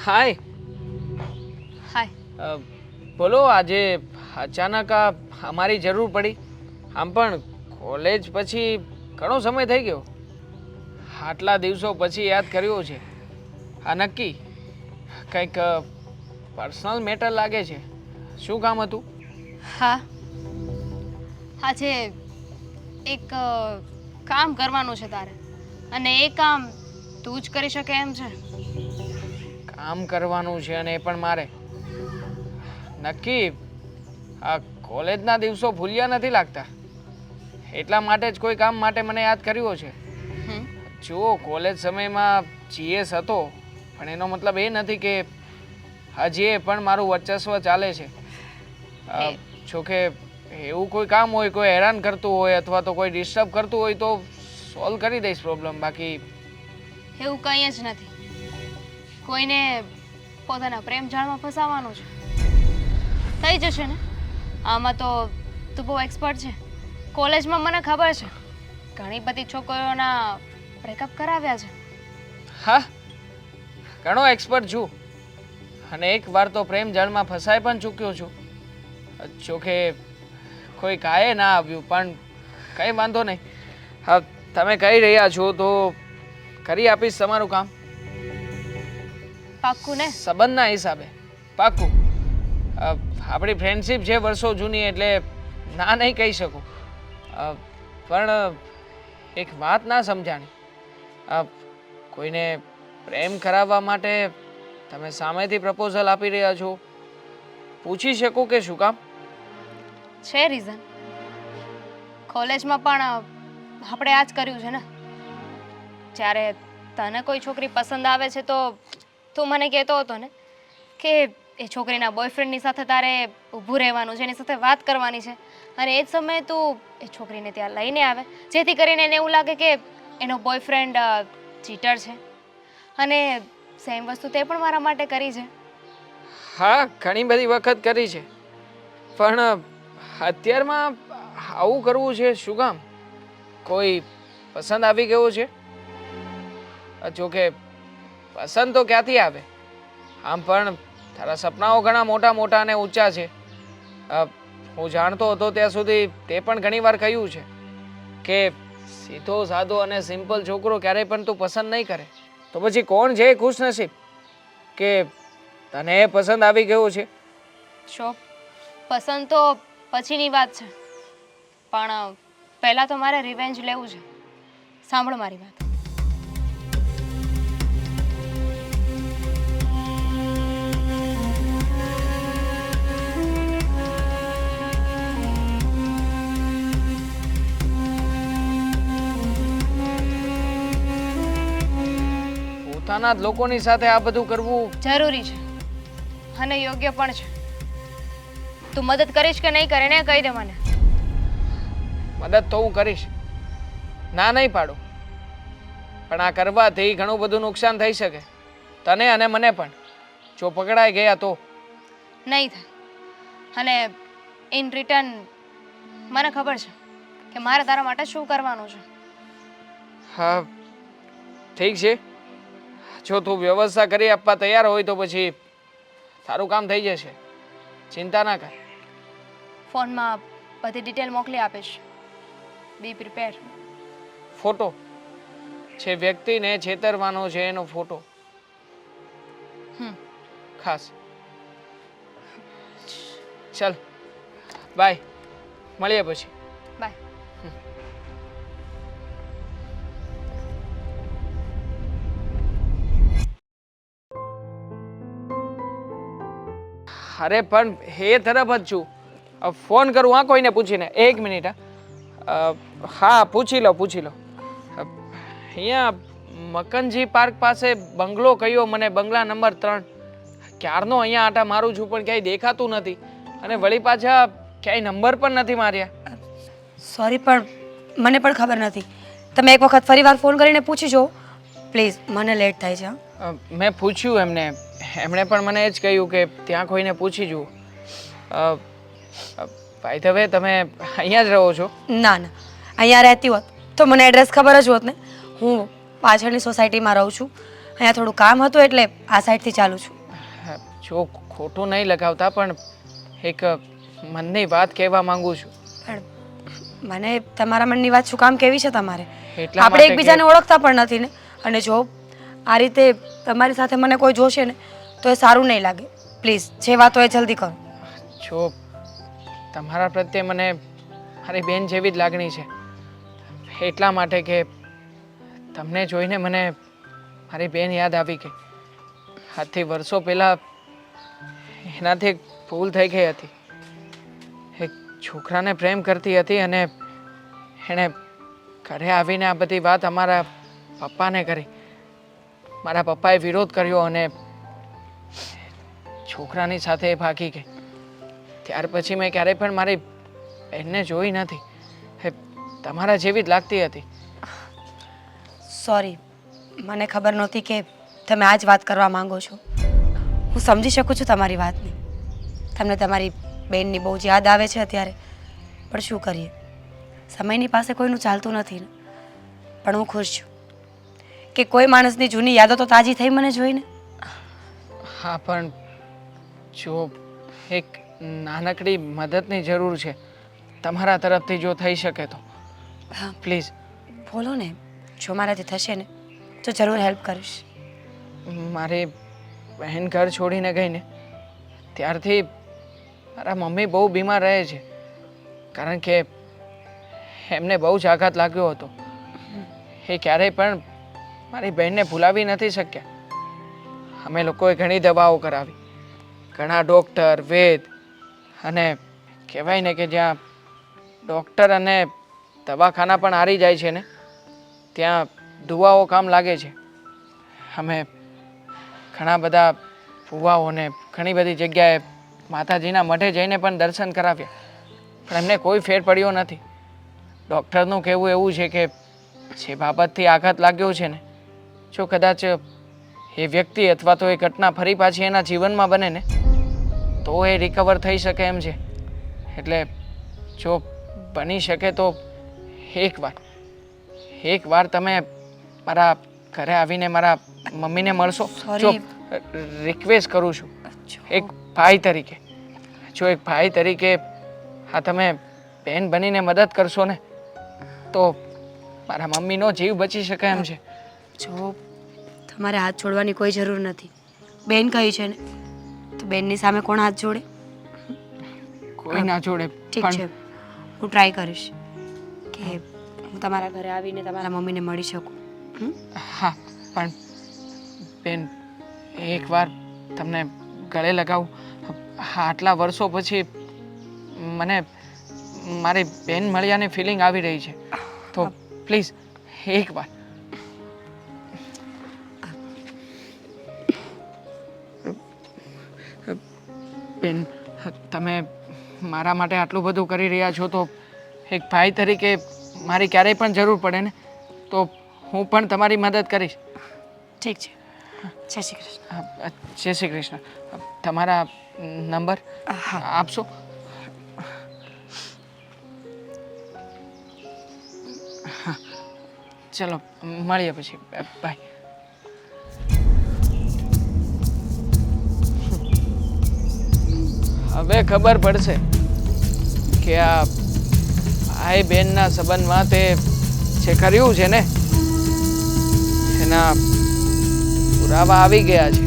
હાય. હાય. બોલો, આજે અચાનક અમારી જરૂર પડી. આમ પણ કોલેજ પછી ઘણો સમય થઈ ગયો. આટલા દિવસો પછી યાદ કર્યો છે. હા, નક્કી કંઈક પર્સનલ મેટર લાગે છે. શું કામ હતું? હા, આજે એક કામ કરવાનું છે તારે, અને એ કામ તું જ કરી શકે એમ છે. કામ કરવાનું છે અને એ પણ મારે? નક્કી આ કોલેજના દિવસો ભૂલ્યા નથી લાગતા, એટલા માટે જ કોઈ કામ માટે મને યાદ કર્યો છે. જુઓ, કોલેજ સમયમાં જીએસ હતો, પણ એનો મતલબ એ નથી કે હજી એ પણ મારું વર્ચસ્વ ચાલે છે. જોકે એવું કોઈ કામ હોય, કોઈ હેરાન કરતું હોય અથવા તો કોઈ ડિસ્ટર્બ કરતું હોય તો સોલ્વ કરી દઈશ પ્રોબ્લેમ. બાકી એવું કંઈ જ નથી. કોઈને પોતાના પ્રેમ જાળમાં ફસાવાનું છે. થઈ જશે ને. આમાં તો તું બહુ એક્સપર્ટ છે. કોલેજમાં મને ખબર છે ઘણી બધી છોકરીઓના બ્રેકઅપ કરાવ્યા છે. હા, ઘણો એક્સપર્ટ છું, અને એક વાર તો પ્રેમ જાળમાં ફસાઈ પણ ચૂક્યો છું. જોકે કોઈ કાંઈ ના આવ્યું, પણ કંઈ વાંધો નહીં. હા, તમે કહી રહ્યા છો તો કરી આપીશ તમારું કામ. પાક્કું ને? સંબંધના હિસાબે પાક્કું. આપણી ફ્રેન્ડશિપ છે વર્ષો જૂની, એટલે ના નહીં કહી શકું. પણ એક વાત ના સમજાણી. કોઈને પ્રેમ કરાવવા માટે તમે સામેથી પ્રપોઝલ આપી રહ્યા છો. પૂછી શકું કે શું કામ? છે રીઝન. કોલેજમાં પણ આપણે આ જ કર્યું છે ને. જ્યારે તને કોઈ છોકરી પસંદ આવે છે તો તું મને કહેતો હતો ને કે એ છોકરીના બોયફ્રેન્ડની સાથે તારે ઊભું રહેવાનું છે, એની સાથે વાત કરવાની છે, અને એ જ સમયે તું એ છોકરીને ત્યાં લઈને આવે, જેથી કરીને એને એવું લાગે કે એનો બોયફ્રેન્ડ ચીટર છે. અને સેમ વસ્તુ તે પણ મારા માટે કરી છે. હા, ઘણી બધી વખત કરી છે, પણ અત્યારમાં આવું કરવું છે શું કામ? કોઈ પસંદ આવી ગયો છે? જોકે પસંદ તો ક્યાંથી આવે? આમ પણ તારા સપનાઓ ઘણા મોટા મોટા અને ઊંચા છે. હું જાણતો હતો ત્યાં સુધી તે પણ ઘણી વાર કહ્યું છે કે સીધો સાદો અને સિમ્પલ છોકરો ક્યારેય પણ તું પસંદ નહીં કરે. તો પછી કોણ છે ખુશનસીબ કે તને એ પસંદ આવી ગયો છે? શો, પસંદ તો પછીની વાત છે, પણ પહેલાં તો મારે રિવેન્જ લેવું છે. સાંભળો મારી વાત. પોતાના જ લોકોની સાથે આ બધું કરવું જરૂરી છે અને યોગ્ય પણ છે. તું મદદ કરીશ કે નહીં કરે ને કહી દે મને. મદદ તો હું કરીશ, ના નહીં પાડું, પણ આ કરવાથી ઘણું બધું નુકસાન થઈ શકે, તને અને મને પણ. જો પકડાઈ ગયા તો? નહીં થાય. અને ઇન રિટર્ન મને ખબર છે કે મારે તારા માટે શું કરવાનું છે. હા, ઠીક છે. જો તું વ્યવસ્થા કરી આપવા તૈયાર હોય તો પછી તારું કામ થઈ જશે. ચિંતા ના કર. ફોનમાં બધી ડિટેલ મોકલી આપીશ. બી પ્રિપેર. ફોટો? જે વ્યક્તિને છેતરવાનો છે એનો ફોટો? ખાસ. ચાલ, બાય, મળીએ પછી. બાય. અરે પણ એ તરફ જ છું. ફોન કરું હા કોઈને પૂછીને. એક મિનિટ. હા, પૂછી લો. અહીંયા મકનજી પાર્ક પાસે બંગલો કયો? મને બંગલા નંબર 3. ક્યારનો અહીંયા આટા મારું છું પણ ક્યાંય દેખાતું નથી, અને વળી પાછા ક્યાંય નંબર પણ નથી માર્યા. સોરી, પણ મને પણ ખબર નથી. તમે એક વખત ફરીવાર ફોન કરીને પૂછી જુઓ પ્લીઝ, મને લેટ થાય છે. મેં પૂછ્યું એમણે પણ મને એ જ કહ્યું કે ત્યાં કોઈને પૂછી જુઓ. ભાઈ હવે તમે અહીંયા જ રહો છો? ના ના, અહીંયા રહેતી હોત તો મને એડ્રેસ ખબર જ હોત ને. હું પાછળની સોસાયટીમાં રહું છું, અહીંયા થોડું કામ હતું એટલે આ સાઈડથી ચાલું છું. જો ખોટું નહીં લગાવતા પણ એક મનની વાત કહેવા માંગુ છું. પણ મને તમારા મનની વાત શું કામ કેવી છે તમારે? એટલા આપણે માટે એકબીજાને ઓળખતા પણ નથી ને. અને જો આ રીતે તમારી સાથે મને કોઈ જોશે ને તો એ સારું નહીં લાગે. પ્લીઝ જે વાત હોય એ જલ્દી કરો. જો તમારા પ્રત્યે મને મારી બેન જેવી જ લાગણી છે. એટલા માટે કે તમને જોઈને મને મારી બેન યાદ આવી ગઈ. આજથી વર્ષો પહેલાં એનાથી એક ભૂલ થઈ ગઈ હતી. એક છોકરાને પ્રેમ કરતી હતી અને એણે ઘરે આવીને આ બધી વાત અમારા પપ્પાને કરી. મારા પપ્પાએ વિરોધ કર્યો અને છોકરાની સાથે એ ભાગી ગઈ. ત્યાર પછી મેં ક્યારેય પણ મારી બહેનને જોઈ નથી. એ તમારા જેવી જ લાગતી હતી. સોરી, મને ખબર નહોતી કે તમે આ જ વાત કરવા માંગો છો. હું સમજી શકું છું તમારી વાતને. તમને તમારી બહેનની બહુ જ યાદ આવે છે અત્યારે. પણ શું કરીએ, સમયની પાસે કોઈનું ચાલતું નથી ને. પણ હું ખુશ છું કે કોઈ માણસની જૂની યાદો તો તાજી થઈ મને જોઈને. હા, પણ જો એક નાનકડી મદદની જરૂર છે તમારા તરફથી, જો થઈ શકે તો હા પ્લીઝ. બોલો ને, જો મારાથી થશે ને તો જરૂર હેલ્પ કરીશ. મારી બહેન ઘર છોડીને ગઈ ને ત્યારથી મારા મમ્મી બહુ બીમાર રહે છે. કારણ કે એમને બહુ જ આઘાત લાગ્યો હતો. એ ક્યારેય પણ મારી બહેનને ભૂલાવી નથી શક્યા. અમે લોકોએ ઘણી દવાઓ કરાવી, ઘણા ડૉક્ટર, વૈદ, અને કહેવાય ને કે જ્યાં ડૉક્ટર અને દવાખાના પણ હારી જાય છે ને ત્યાં દુવાઓ કામ લાગે છે. અમે ઘણા બધા ફુવાઓને ઘણી બધી જગ્યાએ માતાજીના મઢે જઈને પણ દર્શન કરાવ્યા, પણ એમને કોઈ ફેર પડ્યો નથી. ડૉક્ટરનું કહેવું એવું છે કે જે બાબતથી આઘાત લાગ્યો છે ને, જો કદાચ એ વ્યક્તિ અથવા તો એ ઘટના ફરી પાછી એના જીવનમાં બને ને તો એ રિકવર થઈ શકે એમ છે. એટલે જો બની શકે તો એકવાર તમે મારા ઘરે આવીને મારા મમ્મીને મળશો? જો રિક્વેસ્ટ કરું છું એક ભાઈ તરીકે. જો એક ભાઈ તરીકે હા તમે બહેન બનીને મદદ કરશો ને તો મારા મમ્મીનો જીવ બચી શકે એમ છે. જો તમારે હાથ છોડવાની કોઈ જરૂર નથી. બેન કહી છે ને તો બેનની સામે કોણ હાથ જોડે? કોઈ ના જોડે. ઠીક છે, હું ટ્રાય કરીશ કે હું તમારા ઘરે આવીને તમારા મમ્મીને મળી શકું. હા, પણ બેન એકવાર તમને ગળે લગાવું. હા, આટલા વર્ષો પછી મને મારી બેન મળ્યાની ફિલિંગ આવી રહી છે, તો પ્લીઝ એકવાર. બેન તમે મારા માટે આટલું બધું કરી રહ્યા છો તો એક ભાઈ તરીકે મારી ક્યારેય પણ જરૂર પડે ને તો હું પણ તમારી મદદ કરીશ. ઠીક છે. જય શ્રી કૃષ્ણ. જય શ્રી કૃષ્ણ. તમારા નંબર આપશો? હા, ચલો મળીએ પછી. બાય. હવે ખબર પડશે કે આ ભાઈ બહેનના સંબંધમાં તે જે કર્યું છે ને એના પુરાવા આવી ગયા છે.